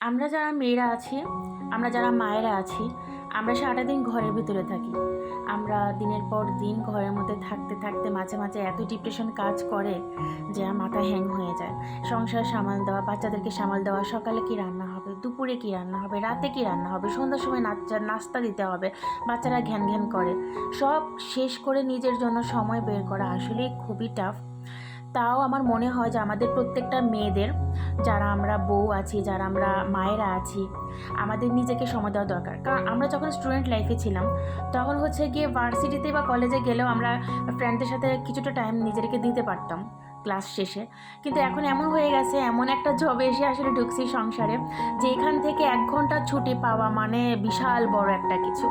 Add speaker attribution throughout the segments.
Speaker 1: আমরা যারা মেয়েরা আছি, আমরা যারা মায়েরা আছি, আমরা সারাটা দিন ঘরের ভিতরে থাকি। আমরা দিনের পর দিন ঘরের মধ্যে থাকতে থাকতে মাঝে মাঝে এত ডিপ্রেশন কাজ করে যে আর মাথা হ্যাং হয়ে যায়। সংসার সামাল দেওয়া, বাচ্চাদেরকে সামাল দেওয়া, সকালে কি রান্না হবে, দুপুরে কি রান্না হবে, রাতে কি রান্না হবে, সন্ধ্যার সময় নাস্তা দিতে হবে, বাচ্চারা ঘ্যান ঘ্যান করে, সব শেষ করে নিজের জন্য সময় বের করা আসলেই খুবই টাফ। তাও আমার মনে হয় যে আমাদের প্রত্যেকটা মেয়েদের, যারা আমরা বউ আছি, যারা আমরা মায়েরা আছি, আমাদের নিজেকে সময় দেওয়া দরকার। কারণ আমরা যখন স্টুডেন্ট লাইফে ছিলাম তখন হচ্ছে গিয়ে ভার্সিটিতে বা কলেজে গেলেও আমরা ফ্রেন্ডদের সাথে কিছুটা টাইম নিজেদেরকে দিতে পারতাম ক্লাস শেষে। কিন্তু এখন এমন হয়ে গেছে, এমন একটা জবে এসে আসলে ঢুকছি সংসারে, যে এখান থেকে 1 ঘন্টা ছুটি পাওয়া মানে বিশাল বড় একটা কিছু।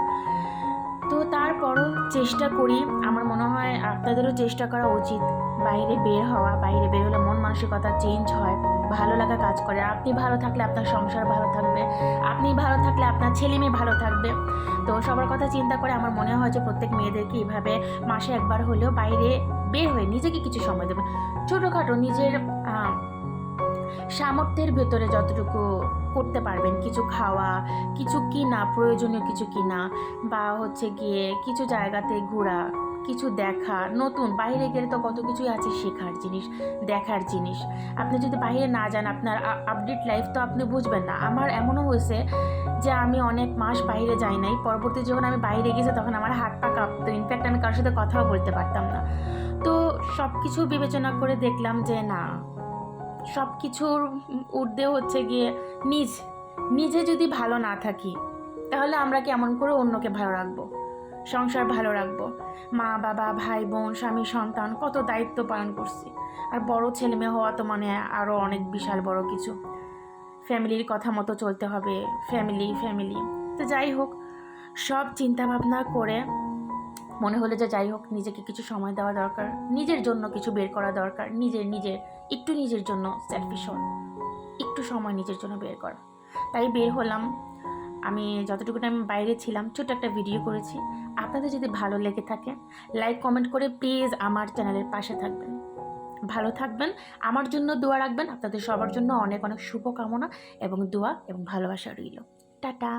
Speaker 1: তো তারপরও চেষ্টা করি, আমার মনে হয় আপনাদেরও চেষ্টা করা উচিত বাইরে বের হওয়া। বাইরে বের হলে মন মানসিকতা চেঞ্জ হয়, ভালো লাগা কাজ করে। আপনি ভালো থাকলে আপনার সংসার ভালো থাকবে, আপনি ভালো থাকলে আপনার ছেলে মেয়ে ভালো থাকবে। তো সবার কথা চিন্তা করে আমার মনে হয় যে প্রত্যেক মেয়েদেরকে এইভাবে মাসে একবার হলেও বাইরে বের হয়ে নিজেকে কিছু সময় দেবে। ছোটোখাটো নিজের সামর্থ্যের ভেতরে যতটুকু করতে পারবেন, কিছু খাওয়া, কিছু কিনা, প্রয়োজনীয় কিছু কিনা, বা হচ্ছে গিয়ে কিছু জায়গাতে ঘোরা, কিছু দেখা। নতুন বাইরে গেলে তো কত কিছুই আছে শেখার জিনিস, দেখার জিনিস। আপনি যদি বাইরে না যান, আপনার আপডেট লাইফ তো আপনি বুঝবেন না। আমার এমনও হয়েছে যে আমি অনেক মাস বাইরে যাই নাই, পরবর্তী যখন আমি বাইরে গেছি তখন আমার হাত পা কাঁপতো, ইনফ্যাক্ট আমি কারোর সাথে কথাও বলতে পারতাম না। তো সব কিছু বিবেচনা করে দেখলাম যে না, সব কিছুর ঊর্ধ্বে হচ্ছে গিয়ে নিজে যদি ভালো না থাকি তাহলে আমরা কেমন করে অন্যকে ভালো রাখবো, সংসার ভালো রাখবো। মা বাবা, ভাই বোন, স্বামী, সন্তান, কত দায়িত্ব পালন করছি। আর বড় ছেলে মেয়ে হওয়া তো মানে আরও অনেক বিশাল বড় কিছু। ফ্যামিলির কথা মতো চলতে হবে, ফ্যামিলি। তো যাই হোক, সব চিন্তা ভাবনা করে মনে হলো যে যাই হোক, নিজেকে কিছু সময় দেওয়া দরকার, নিজের জন্য কিছু বের করা দরকার, নিজের জন্য সেলফিশ হওয়া, একটু সময় নিজের জন্য বের করা। তাই বের হলাম। আমি যতটুকু টাইম বাইরে ছিলাম ছোট্ট একটা ভিডিও করেছি। আপনাদের যদি ভালো লেগে থাকে, লাইক কমেন্ট করে প্লিজ আমার চ্যানেলের পাশে থাকবেন, ভালো থাকবেন, আমার জন্য দোয়া রাখবেন। আপনাদের সবার জন্য অনেক অনেক শুভকামনা এবং দোয়া এবং ভালোবাসা রইল। টাটা।